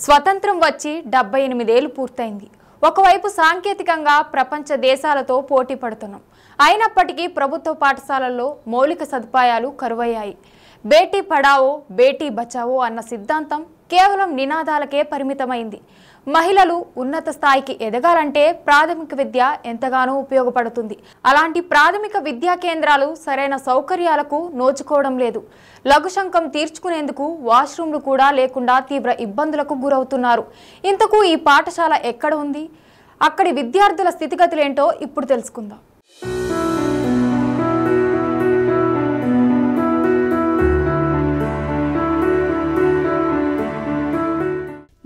స్వతంత్రం వచ్చి 78 ఏళ్లు పూర్తయింది. ఒకవైపు సాంకేతికంగా ప్రపంచ దేశాలతో పోటీ పడుతున్నాం. అయినప్పటికీ ప్రభుత్వ పాఠశాలల్లో మౌలిక సదుపాయాలు కరువయ్యాయి. బేటీ పడావో బేటీ బచావో అన్న సిద్ధాంతం కేవలం నినాదాలకే పరిమితమైంది. మహిళలు ఉన్నత స్థాయికి ఎదగాలంటే ప్రాథమిక విద్య ఎంతగానో ఉపయోగపడుతుంది. అలాంటి ప్రాథమిక విద్యా కేంద్రాలు సరైన సౌకర్యాలకు నోచుకోవడం లేదు. లఘుశంకం తీర్చుకునేందుకు వాష్రూమ్లు కూడా లేకుండా తీవ్ర ఇబ్బందులకు గురవుతున్నారు. ఇంతకు ఈ పాఠశాల ఎక్కడ ఉంది? అక్కడి విద్యార్థుల స్థితిగతులేంటో ఇప్పుడు తెలుసుకుందాం.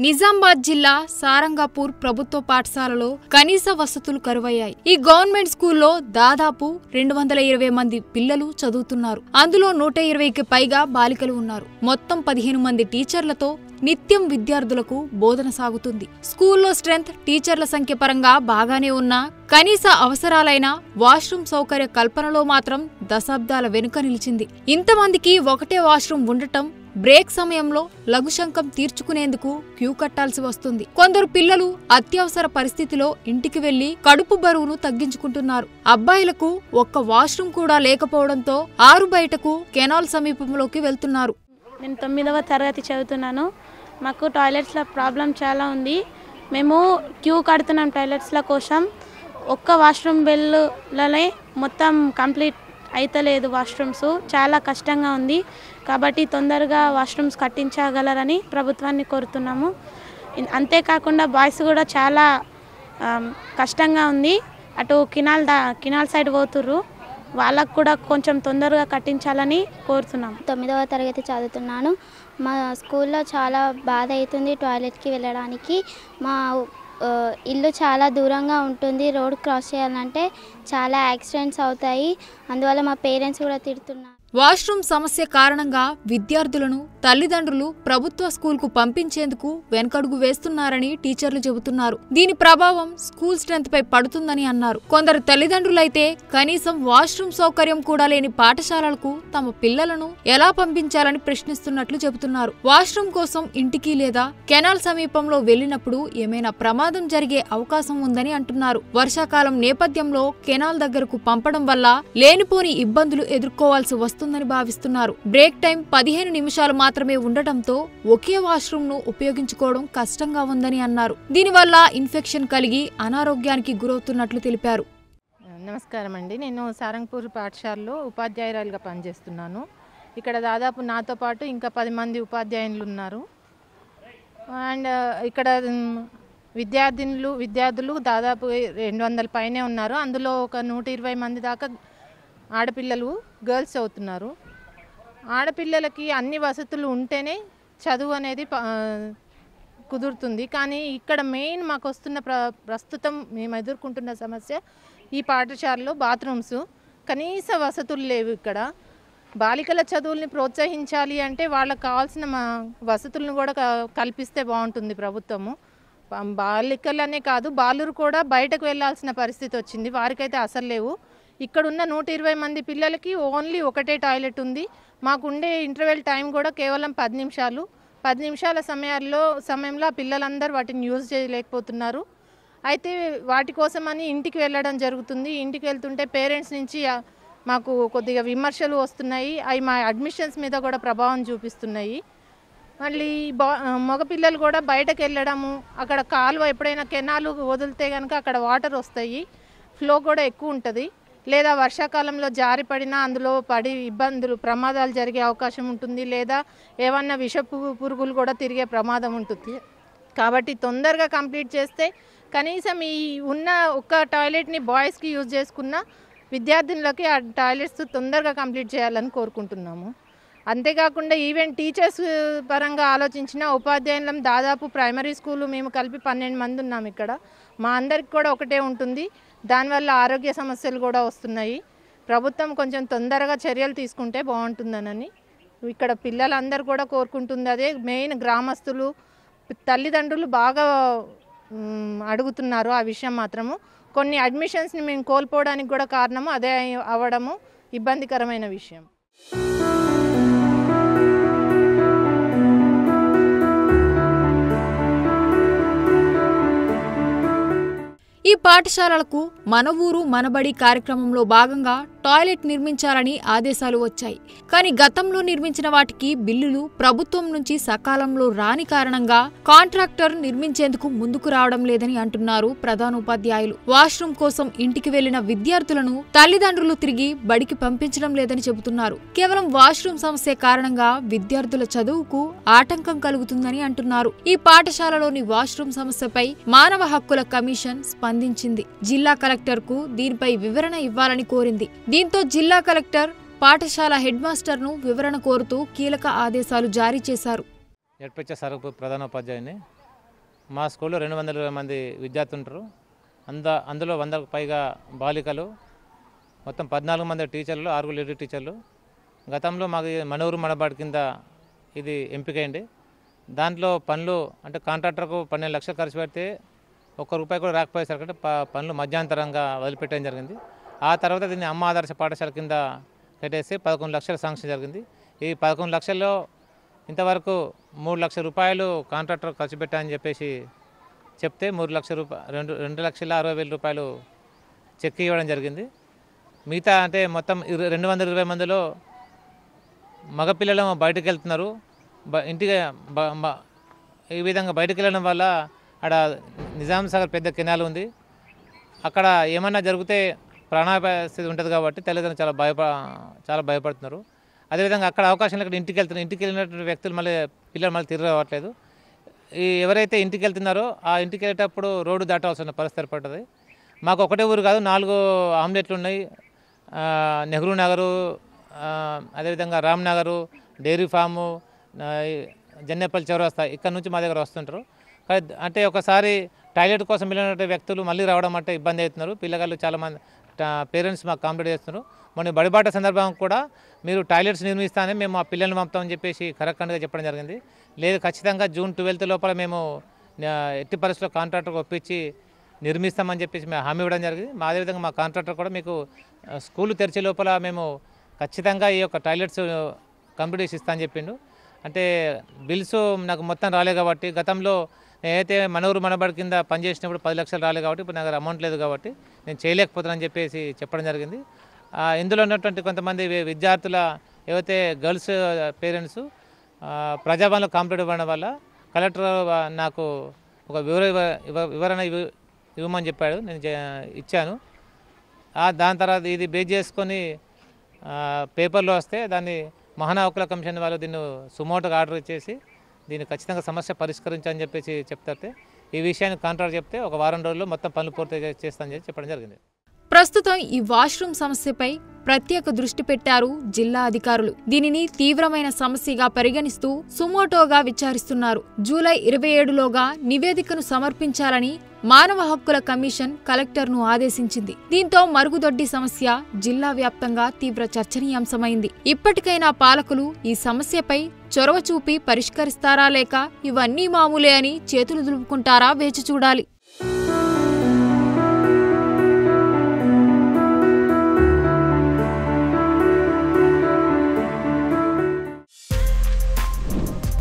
నిజామాబాద్ జిల్లా సారంగపూర్ ప్రభుత్వ పాఠశాలలో కనీస వసతులు కరువయ్యాయి. ఈ గవర్నమెంట్ స్కూల్లో దాదాపు 220 మంది పిల్లలు చదువుతున్నారు. అందులో 120కి పైగా బాలికలు ఉన్నారు. మొత్తం 15 మంది టీచర్లతో నిత్యం విద్యార్థులకు బోధన సాగుతుంది. స్కూల్లో స్ట్రెంత్, టీచర్ల సంఖ్య పరంగా బాగానే ఉన్నా కనీస అవసరాలైన వాష్రూమ్ సౌకర్య కల్పనలో మాత్రం దశాబ్దాల వెనుక నిలిచింది. ఇంతమందికి ఒకటే వాష్రూమ్ ఉండటం, బ్రేక్ సమయంలో లఘుశంకం తీర్చుకునేందుకు క్యూ కట్టాల్సి వస్తుంది. కొందరు పిల్లలు అత్యవసర పరిస్థితిలో ఇంటికి వెళ్లి కడుపు బరువును తగ్గించుకుంటున్నారు. అబ్బాయిలకు ఒక్క వాష్రూమ్ కూడా లేకపోవడంతో ఆరు బయటకు కెనాల్ సమీపంలోకి వెళ్తున్నారు. నేను 9వ తరగతి చదువుతున్నాను. మాకు టాయిలెట్స్ల ప్రాబ్లం చాలా ఉంది. మేము క్యూ కడుతున్నాం టాయిలెట్స్ల కోసం. ఒక్క వాష్రూమ్ బెల్లులనే మొత్తం కంప్లీట్ అయితలేదు. వాష్రూమ్స్ చాలా కష్టంగా ఉంది. కాబట్టి తొందరగా వాష్రూమ్స్ కట్టించగలరని ప్రభుత్వాన్ని కోరుతున్నాము. అంతేకాకుండా బాయ్స్ కూడా చాలా కష్టంగా ఉంది. అటు కినాల్ సైడ్ పోతుర్రు. వాళ్ళకు కూడా కొంచెం తొందరగా కట్టించాలని కోరుతున్నాం. 9వ తరగతి చదువుతున్నాను. మా స్కూల్లో చాలా బాధ అవుతుంది టాయిలెట్కి వెళ్ళడానికి. మా ఇల్లు చాలా దూరంగా ఉంటుంది. రోడ్ క్రాస్ చేయాలంటే చాలా యాక్సిడెంట్స్ అవుతాయి. అందువల్ల మా పేరెంట్స్ కూడా తిడుతున్నారు. వాష్రూమ్ సమస్య కారణంగా విద్యార్థులను తల్లిదండ్రులు ప్రభుత్వ స్కూల్కు పంపించేందుకు వెనకడుగు వేస్తున్నారని టీచర్లు చెబుతున్నారు. దీని ప్రభావం స్కూల్ స్ట్రెంత్ పై పడుతుందని అన్నారు. కొందరు తల్లిదండ్రులైతే కనీసం వాష్రూమ్ సౌకర్యం కూడా లేని పాఠశాలలకు తమ పిల్లలను ఎలా పంపించాలని ప్రశ్నిస్తున్నట్లు చెబుతున్నారు. వాష్రూమ్ కోసం ఇంటికి లేదా కెనాల్ సమీపంలో వెళ్లినప్పుడు ఏమైనా ప్రమాదం జరిగే అవకాశం ఉందని అంటున్నారు. వర్షాకాలం నేపథ్యంలో కెనాల్ దగ్గరకు పంపడం వల్ల లేనిపోని ఇబ్బందులు ఎదుర్కోవాల్సి వస్తుంది భావిస్తున్నారు. బ్రేక్ టైం 15 నిమిషాలు మాత్రమే ఉండటంతో ఒకే వాష్రూమ్ ను ఉపయోగించుకోవడం కష్టంగా ఉందని అన్నారు. దీనివల్ల ఇన్ఫెక్షన్ కలిగి అనారోగ్యానికి గురవుతున్నట్లు తెలిపారు. నమస్కారం అండి. నేను సారంగపూర్ పాఠశాలలో ఉపాధ్యాయురాలుగా పనిచేస్తున్నాను. ఇక్కడ దాదాపు నాతో పాటు ఇంకా 10 మంది ఉపాధ్యాయులు ఉన్నారు. అండ్ ఇక్కడ విద్యార్థులు దాదాపు 200 పైనే ఉన్నారు. అందులో ఒక 120 మంది దాకా ఆడపిల్లలు, గర్ల్స్ అవుతున్నారు. ఆడపిల్లలకి అన్ని వసతులు ఉంటేనే చదువు అనేది కుదురుతుంది. కానీ ఇక్కడ మెయిన్ మాకు వస్తున్న ప్రస్తుతం మేము ఎదుర్కొంటున్న సమస్య ఈ పాఠశాలలో బాత్రూమ్స్, కనీస వసతులు లేవు. ఇక్కడ బాలికల చదువుల్ని ప్రోత్సహించాలి అంటే వాళ్ళకి కావాల్సిన వసతులను కూడా కల్పిస్తే బాగుంటుంది ప్రభుత్వము. బాలికలనే కాదు, బాలురు కూడా బయటకు వెళ్ళాల్సిన పరిస్థితి వచ్చింది. వారికైతే అసలు లేవు. ఇక్కడున్న 120 మంది పిల్లలకి ఓన్లీ ఒకటే టాయిలెట్ ఉంది. మాకుండే ఇంటర్వెల్ టైం కూడా కేవలం 10 నిమిషాలు. 10 నిమిషాల సమయంలో పిల్లలందరూ వాటిని యూజ్ చేయలేకపోతున్నారు. అయితే వాటి కోసమని ఇంటికి వెళ్ళడం జరుగుతుంది. ఇంటికి వెళ్తుంటే పేరెంట్స్ నుంచి మాకు కొద్దిగా విమర్శలు వస్తున్నాయి. అవి మా అడ్మిషన్స్ మీద కూడా ప్రభావం చూపిస్తున్నాయి. మళ్ళీ మగపిల్లలు కూడా బయటకు వెళ్ళడము, అక్కడ కాలువ ఎప్పుడైనా కెనాలు వదిలితే కనుక అక్కడ వాటర్ వస్తాయి, ఫ్లో కూడా ఎక్కువ ఉంటుంది. లేదా వర్షాకాలంలో జారి పడినా అందులో పడి ప్రమాదాలు జరిగే అవకాశం ఉంటుంది. లేదా ఏమన్నా విషపు పురుగులు కూడా తిరిగే ప్రమాదం ఉంటుంది. కాబట్టి తొందరగా కంప్లీట్ చేస్తే కనీసం ఈ ఉన్న ఒక్క టాయిలెట్ని బాయ్స్కి యూజ్ చేసుకున్న విద్యార్థులకి ఆ టాయిలెట్స్ తొందరగా కంప్లీట్ చేయాలని కోరుకుంటున్నాము. అంతేకాకుండా ఈవెన్ టీచర్స్ పరంగా ఆలోచించిన ఉపాధ్యాయులం దాదాపు ప్రైమరీ స్కూలు మేము కలిపి 12 మంది ఉన్నాం. ఇక్కడ మా అందరికి కూడా ఒకటే ఉంటుంది. దానివల్ల ఆరోగ్య సమస్యలు కూడా వస్తున్నాయి. ప్రభుత్వం కొంచెం తొందరగా చర్యలు తీసుకుంటే బాగుంటుందనని ఇక్కడ పిల్లలందరూ కూడా కోరుకుంటుంది. అదే మెయిన్ గ్రామస్తులు, తల్లిదండ్రులు బాగా అడుగుతున్నారు ఆ విషయం మాత్రము. కొన్ని అడ్మిషన్స్ని మేము కోల్పోవడానికి కూడా కారణము అదే అవ్వడము ఇబ్బందికరమైన విషయం. పాఠశాలలకు మన ఊరు మనబడి కార్యక్రమంలో భాగంగా టాయిలెట్ నిర్మించాలని ఆదేశాలు వచ్చాయి. కానీ గతంలో నిర్మించిన వాటికి బిల్లులు ప్రభుత్వం నుంచి సకాలంలో రాని కారణంగా కాంట్రాక్టర్ నిర్మించేందుకు ముందుకు రావడం లేదని అంటున్నారు ప్రధానోపాధ్యాయులు. వాష్రూమ్ కోసం ఇంటికి వెళ్లిన విద్యార్థులను తల్లిదండ్రులు తిరిగి బడికి పంపించడం లేదని చెబుతున్నారు. కేవలం వాష్రూమ్ సమస్య కారణంగా విద్యార్థుల చదువుకు ఆటంకం కలుగుతుందని అంటున్నారు. ఈ పాఠశాలలోని వాష్రూమ్ సమస్యపై మానవ హక్కుల కమిషన్ స్పందించింది. జిల్లా కలెక్టర్ కు దీనిపై వివరణ ఇవ్వాలని కోరింది. దీంతో జిల్లా కలెక్టర్ పాఠశాల హెడ్ మాస్టర్ ను వివరణ కోరుతూ కీలక ఆదేశాలు జారీ చేశారు. సారంగపూర్ ప్రధానోపాధ్యాయుని. మా స్కూల్లో 220 మంది విద్యార్థులు ఉంటారు. అందులో 100కు పైగా బాలికలు, మొత్తం 14 మంది టీచర్లు, 6 లేడీ టీచర్లు. గతంలో మాకు మన ఊరు మనబడి కింద ఇది ఎంపికైంది. దాంట్లో పనులు అంటే కాంట్రాక్టర్కు 12 లక్షలు ఖర్చు పెడితే ₹1 కూడా రాకపోయేసరికి పనులు మధ్యాంతరంగా వదిలిపెట్టడం జరిగింది. ఆ తర్వాత దీన్ని అమ్మ ఆదర్శ పాఠశాల కింద కట్టేసి 11 లక్షల శాంక్షన్ జరిగింది. ఈ 11 లక్షల్లో ఇంతవరకు ₹3 లక్షల కాంట్రాక్టర్ ఖర్చు పెట్టాలని చెప్పేసి చెప్తే ₹2,60,000 చెక్ ఇవ్వడం జరిగింది. మిగతా అంటే మొత్తం 220 మందిలో మగపిల్లలు బయటకు వెళ్తున్నారు. ఇంటికి ఈ విధంగా బయటకు వెళ్ళడం వల్ల అక్కడ నిజాం సాగర్ పెద్ద కెనాల్ ఉంది. అక్కడ ఏమన్నా జరిగితే ప్రాణాపాయ స్థితి ఉంటుంది కాబట్టి తల్లిదండ్రులు చాలా భయపడుతున్నారు. అదేవిధంగా అక్కడ అవకాశం లేకుండా ఇంటికి వెళ్ళినటువంటి వ్యక్తులు పిల్లలు తిరిగి రావట్లేదు. ఎవరైతే ఇంటికి వెళ్తున్నారో ఆ ఇంటికి వెళ్ళేటప్పుడు రోడ్డు దాటవలసిన పరిస్థితి ఏర్పడుతుంది. మాకు ఒకటే ఊరు కాదు, 4 ఆమ్లెట్లు ఉన్నాయి. నెహ్రూ నగరు, అదేవిధంగా రామ్ నగరు, డైరీ ఫాము, జన్నేపల్లి చౌరస్తా, ఇక్కడ నుంచి మా దగ్గర వస్తుంటారు. అంటే ఒకసారి టాయిలెట్ కోసం వెళ్ళిన వ్యక్తులు మళ్ళీ రావడం అంటే ఇబ్బంది అవుతున్నారు. పిల్లగాళ్ళు చాలామంది పేరెంట్స్ మాకు కంప్లైంట్ చేస్తున్నారు. మొన్న బడిబాట సందర్భంగా కూడా మీరు టాయిలెట్స్ నిర్మిస్తానే మేము ఆ పిల్లల్ని పంపుతామని చెప్పేసి కరెక్ట్గా చెప్పడం జరిగింది. లేదు, ఖచ్చితంగా జూన్ 12 లోపల మేము ఎట్టి పరిస్థితుల్లో కాంట్రాక్టర్కి ఒప్పించి నిర్మిస్తామని చెప్పేసి మేము హామీ ఇవ్వడం జరిగింది. అదేవిధంగా మా కాంట్రాక్టర్ కూడా మీకు స్కూల్ తెరిచే లోపల మేము ఖచ్చితంగా ఈ యొక్క టాయిలెట్స్ కంప్లీట్ చేసి ఇస్తా అని చెప్పిండు. అంటే బిల్స్ నాకు మొత్తం రాలేదు కాబట్టి, గతంలో నేనైతే మన ఊరు మనబడి కింద పనిచేసినప్పుడు 10 లక్షలు రాలేదు కాబట్టి ఇప్పుడు నాకు అమౌంట్ లేదు కాబట్టి నేను చేయలేకపోతున్నానని చెప్పేసి చెప్పడం జరిగింది. ఇందులో ఉన్నటువంటి కొంతమంది విద్యార్థుల ఏవైతే గర్ల్స్ పేరెంట్స్ ప్రజాభవన్లో కంప్లీట్ ఇవ్వడం వల్ల కలెక్టర్ నాకు ఒక వివరణ ఇవ్వమని చెప్పాడు. నేను ఇచ్చాను. దాని తర్వాత ఇది బేస్ చేసుకొని పేపర్లో వస్తే దాన్ని మహానా హక్కుల కమిషన్ వాళ్ళు దీన్ని సుమోటోగా ఆర్డర్ ఇచ్చేసి దీన్ని ఖచ్చితంగా సమస్య పరిష్కరించని చెప్పేసి చెప్తే ఈ విషయాన్ని కాంట్రాక్ట్ చెప్తే ఒక వారం రోజుల్లో మొత్తం పనులు పూర్తి చేస్తానని చెప్పడం జరిగింది. ప్రస్తుతం ఈ వాష్రూమ్ సమస్యపై ప్రత్యేక దృష్టి పెట్టారు జిల్లా అధికారులు. దీనిని తీవ్రమైన సమస్యగా పరిగణిస్తూ సుమోటోగా విచారిస్తున్నారు. జూలై 27లోగా నివేదికను సమర్పించాలని మానవ హక్కుల కమిషన్ కలెక్టర్ను ఆదేశించింది. దీంతో మరుగుదొడ్డి సమస్య జిల్లా వ్యాప్తంగా తీవ్ర చర్చనీయాంశమైంది. ఇప్పటికైనా పాలకులు ఈ సమస్యపై చొరవ చూపి పరిష్కరిస్తారా, లేక ఇవన్నీ మామూలే అని చేతులు దులుపుకుంటారా వేచి చూడాలి.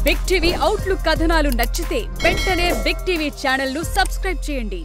బిగ్ టీవీ అవుట్లుక్ కథనాలు నచ్చితే వెంటనే బిగ్ టీవీ ఛానల్ ను సబ్స్క్రైబ్ చేయండి.